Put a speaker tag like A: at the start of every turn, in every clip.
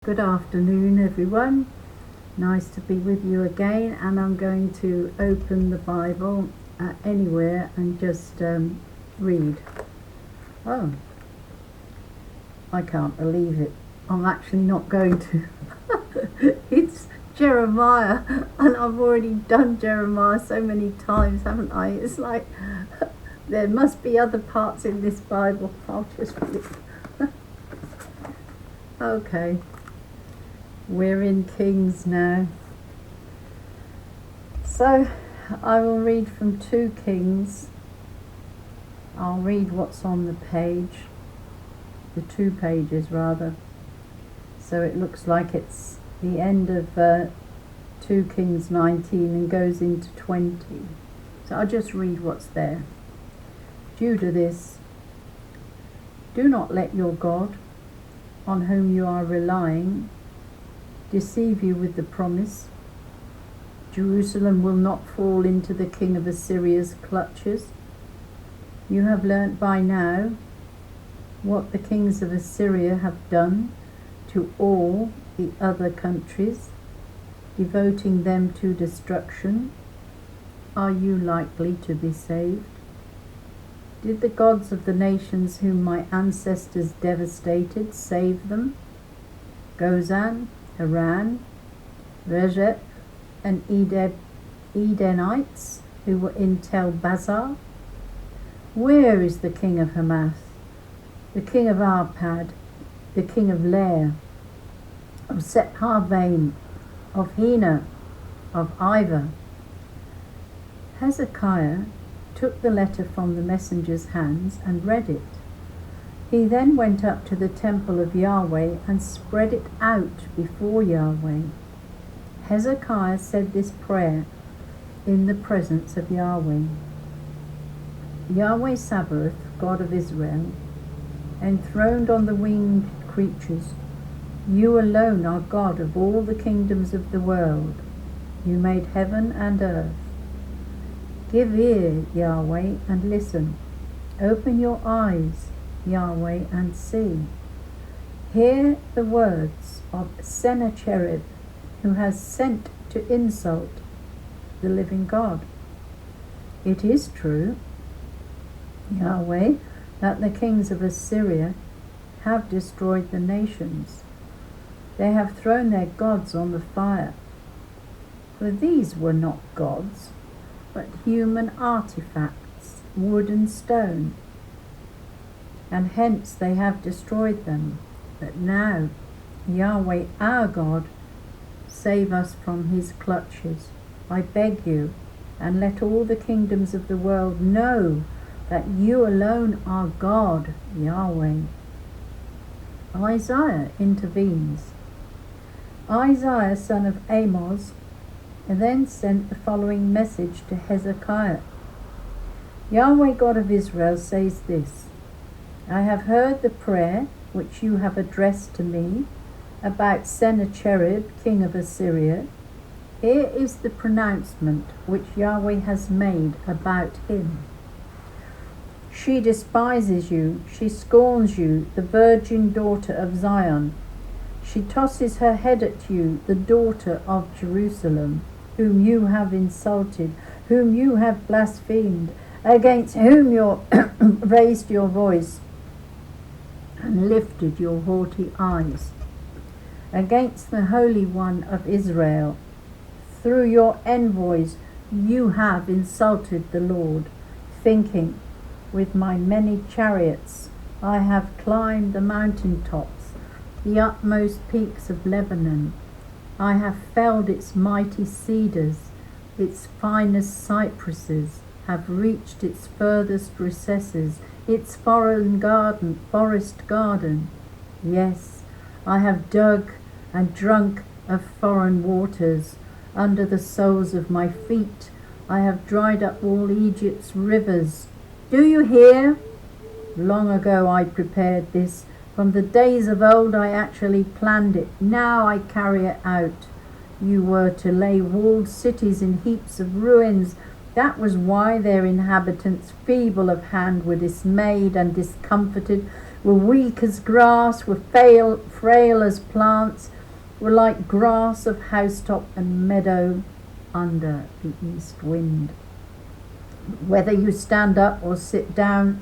A: Good afternoon, everyone. Nice to be with you again, and I'm going to open the Bible anywhere and just read. Oh, I can't believe it. I'm actually not going to. It's Jeremiah, and I've already done Jeremiah so many times, haven't I? It's like there must be other parts in this Bible. I'll just flip. Okay. We're in Kings now. So I will read from 2 Kings. I'll read what's on the page, the 2 pages rather. So it looks like it's the end of 2 Kings 19 and goes into 20. So I'll just read what's there. Due to this, do not let your God, on whom you are relying, deceive you with the promise, Jerusalem will not fall into the king of Assyria's clutches. You have learnt by now what the kings of Assyria have done to all the other countries, devoting them to destruction. Are you likely to be saved? Did the gods of the nations whom my ancestors devastated save them? Gozan, Haran, Rezeph, and Edenites who were in Tel Bazar? Where is the king of Hamath, the king of Arpad, the king of Lair, of Sepharvaim, of Hena, of Ivor? Hezekiah took the letter from the messenger's hands and read it. He then went up to the temple of Yahweh and spread it out before Yahweh. Hezekiah said this prayer in the presence of Yahweh. Yahweh Sabaoth, God of Israel, enthroned on the winged creatures, you alone are God of all the kingdoms of the world. You made heaven and earth. Give ear, Yahweh, and listen. Open your eyes, Yahweh, and see. Hear the words of Sennacherib, who has sent to insult the living God. It is true, Yahweh, that the kings of Assyria have destroyed the nations. They have thrown their gods on the fire. For these were not gods, but human artifacts, wood and stone, and hence they have destroyed them. But now, Yahweh our God, save us from his clutches, I beg you, and let all the kingdoms of the world know that you alone are God, Yahweh. Isaiah intervenes. Isaiah, son of Amoz, then sent the following message to Hezekiah. Yahweh God of Israel says this: I have heard the prayer which you have addressed to me about Sennacherib, king of Assyria. Here is the pronouncement which Yahweh has made about him. She despises you, she scorns you, the virgin daughter of Zion. She tosses her head at you, the daughter of Jerusalem, whom you have insulted, whom you have blasphemed, against whom you raised your voice and lifted your haughty eyes. Against the Holy One of Israel, through your envoys you have insulted the Lord, thinking, with my many chariots I have climbed the mountain tops, the utmost peaks of Lebanon. I have felled its mighty cedars, its finest cypresses have reached its furthest recesses, its forest garden. Yes, I have dug and drunk of foreign waters. Under the soles of my feet I have dried up all Egypt's rivers. Do you hear? Long ago I prepared this. From the days of old I actually planned it. Now I carry it out. You were to lay walled cities in heaps of ruins. That was why their inhabitants, feeble of hand, were dismayed and discomforted were weak as grass, were frail as plants, were like grass of housetop and meadow under the east wind. Whether you stand up or sit down,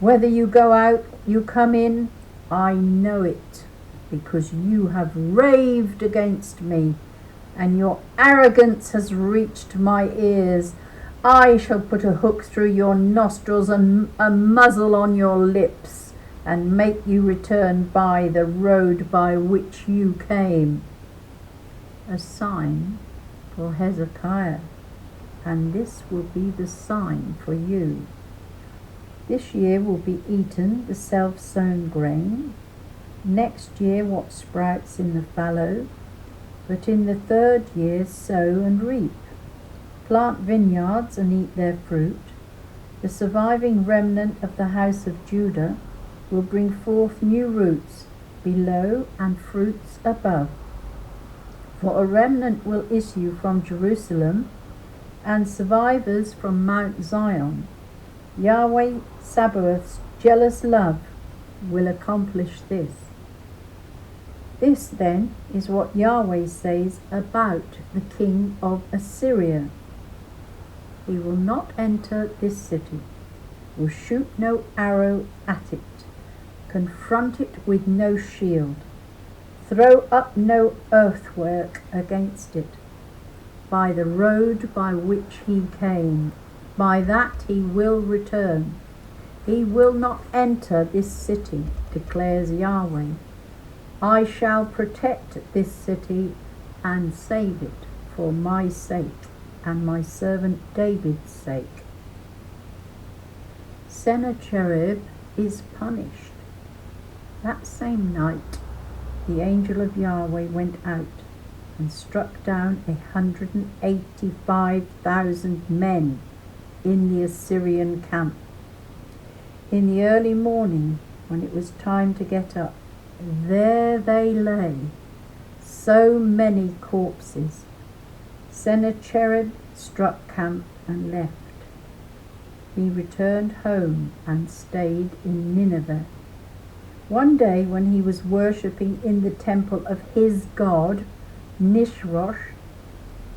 A: whether you go out, you come in, I know it, because you have raved against me, and your arrogance has reached my ears. I shall put a hook through your nostrils and a muzzle on your lips, and make you return by the road by which you came. A sign for Hezekiah, and this will be the sign for you. This year will be eaten the self-sown grain, next year what sprouts in the fallow, but in the third year sow and reap. Plant vineyards and eat their fruit. The surviving remnant of the house of Judah will bring forth new roots below and fruits above. For a remnant will issue from Jerusalem, and survivors from Mount Zion. Yahweh Sabaoth's jealous love will accomplish this. This then is what Yahweh says about the king of Assyria. He will not enter this city, will shoot no arrow at it, confront it with no shield, throw up no earthwork against it. By the road by which he came, by that he will return. He will not enter this city, declares Yahweh. I shall protect this city and save it for my sake and my servant David's sake. Sennacherib is punished. That same night, the angel of Yahweh went out and struck down 185,000 men in the Assyrian camp. In the early morning, when it was time to get up, there they lay, so many corpses. Sennacherib struck camp and left. He returned home and stayed in Nineveh. One day when he was worshipping in the temple of his god, Nishrosh,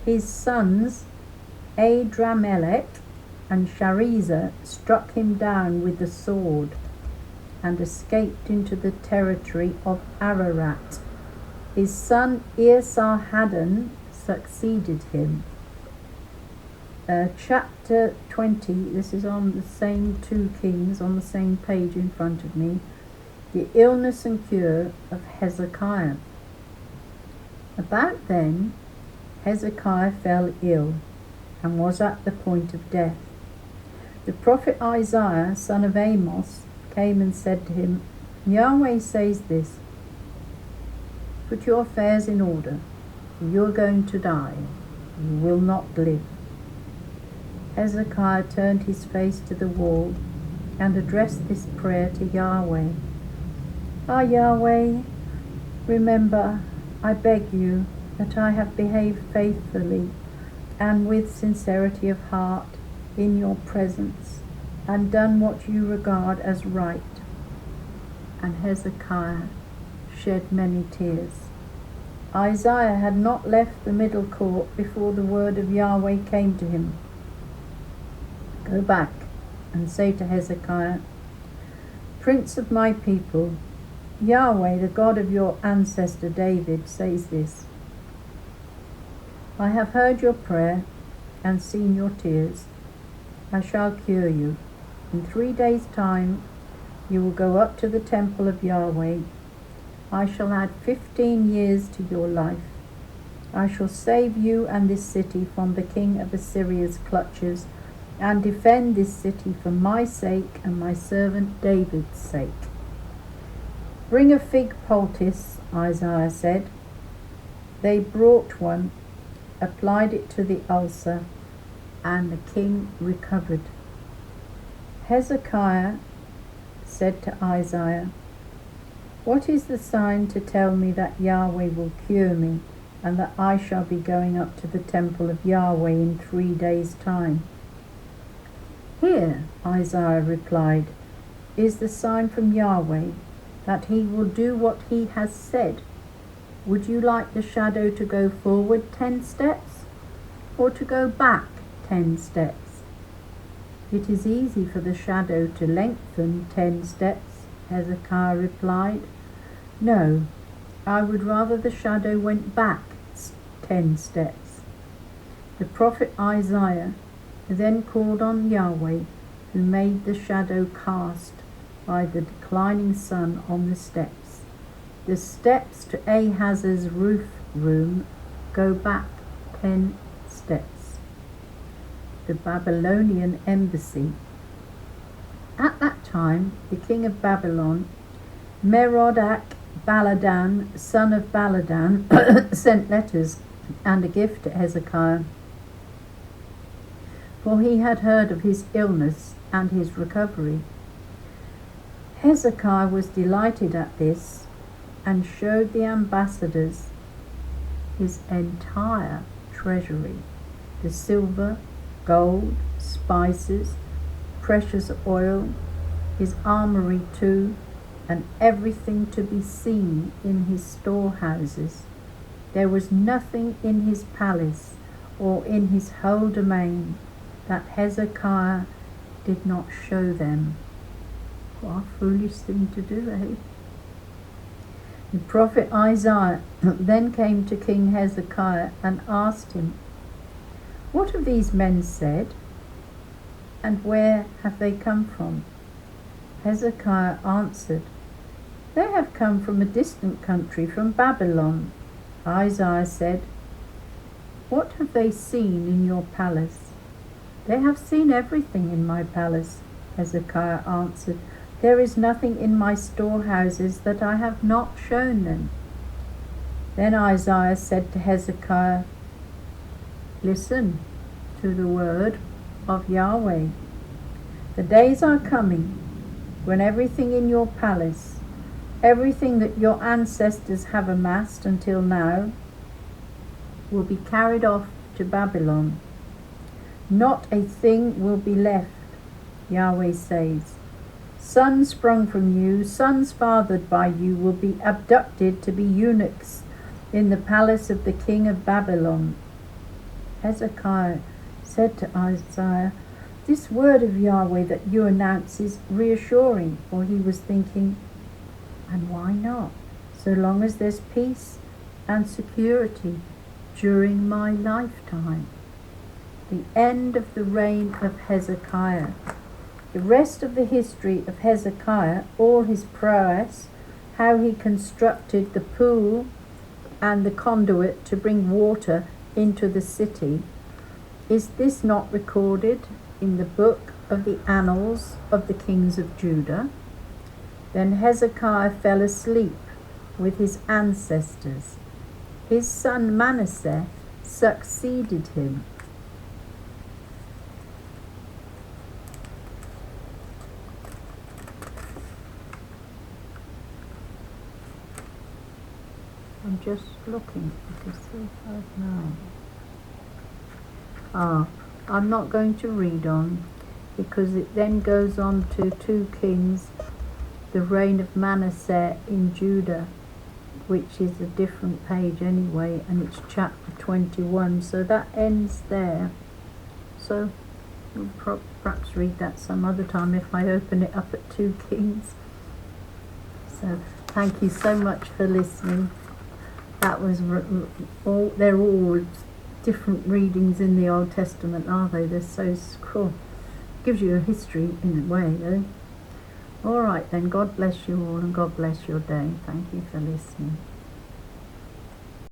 A: his sons Adramelech and Sharezer struck him down with the sword and escaped into the territory of Ararat. His son Esarhaddon succeeded him. Chapter 20, this is on the same 2 Kings, on the same page in front of me. The illness and cure of Hezekiah. About then, Hezekiah fell ill and was at the point of death. The prophet Isaiah, son of Amos, came and said to him, Yahweh says this, put your affairs in order, for you are going to die, you will not live. Hezekiah turned his face to the wall and addressed this prayer to Yahweh. Ah, Yahweh, remember, I beg you, that I have behaved faithfully and with sincerity of heart in your presence, and done what you regard as right. And Hezekiah shed many tears. Isaiah had not left the middle court before the word of Yahweh came to him. Go back and say to Hezekiah, Prince of my people, Yahweh, the God of your ancestor David, says this, I have heard your prayer and seen your tears. I shall cure you. In 3 days' time you will go up to the temple of Yahweh. I shall add 15 years to your life. I shall save you and this city from the king of Assyria's clutches, and defend this city for my sake and my servant David's sake. Bring a fig poultice, Isaiah said. They brought one, applied it to the ulcer, and the king recovered. Hezekiah said to Isaiah, what is the sign to tell me that Yahweh will cure me, and that I shall be going up to the temple of Yahweh in 3 days' time? Here, Isaiah replied, is the sign from Yahweh that he will do what he has said. Would you like the shadow to go forward 10 steps or to go back 10 steps? It is easy for the shadow to lengthen 10 steps, Hezekiah replied. No, I would rather the shadow went back 10 steps. The prophet Isaiah then called on Yahweh, who made the shadow cast by the declining sun on the steps. The steps to Ahaz's roof room go back 10 steps. The Babylonian embassy. At that time, the king of Babylon, Merodach-Baladan, son of Baladan, sent letters and a gift to Hezekiah, for he had heard of his illness and his recovery. Hezekiah was delighted at this and showed the ambassadors his entire treasury, the silver, gold, spices, precious oil, his armory too, and everything to be seen in his storehouses. There was nothing in his palace or in his whole domain that Hezekiah did not show them. What a foolish thing to do, eh? The prophet Isaiah then came to King Hezekiah and asked him, What have these men said, and where have they come from? Hezekiah answered, They have come from a distant country, from Babylon. Isaiah said, What have they seen in your palace? They have seen everything in my palace, Hezekiah answered. There is nothing in my storehouses that I have not shown them. Then Isaiah said to Hezekiah, Listen to the word of Yahweh. The days are coming when everything in your palace, everything that your ancestors have amassed until now, will be carried off to Babylon. Not a thing will be left, Yahweh says. Sons sprung from you, sons fathered by you, will be abducted to be eunuchs in the palace of the king of Babylon. Hezekiah said to Isaiah, This word of Yahweh that you announce is reassuring, for he was thinking, and why not, so long as there's peace and security during my lifetime. The end of the reign of Hezekiah. The rest of the history of Hezekiah, all his prowess, how he constructed the pool and the conduit to bring water into the city, is this not recorded in the book of the annals of the kings of Judah? Then Hezekiah fell asleep with his ancestors. His son Manasseh succeeded him. I'm just looking to see if I know. I'm not going to read on, because it then goes on to 2 Kings, the reign of Manasseh in Judah, which is a different page anyway, and it's chapter 21, so that ends there. So we'll perhaps read that some other time if I open it up at 2 Kings. So thank you so much for listening. That was they're all different readings in the Old Testament, are they? They're so cool. Gives you a history in a way, though. All right then, God bless you all and God bless your day. Thank you for listening.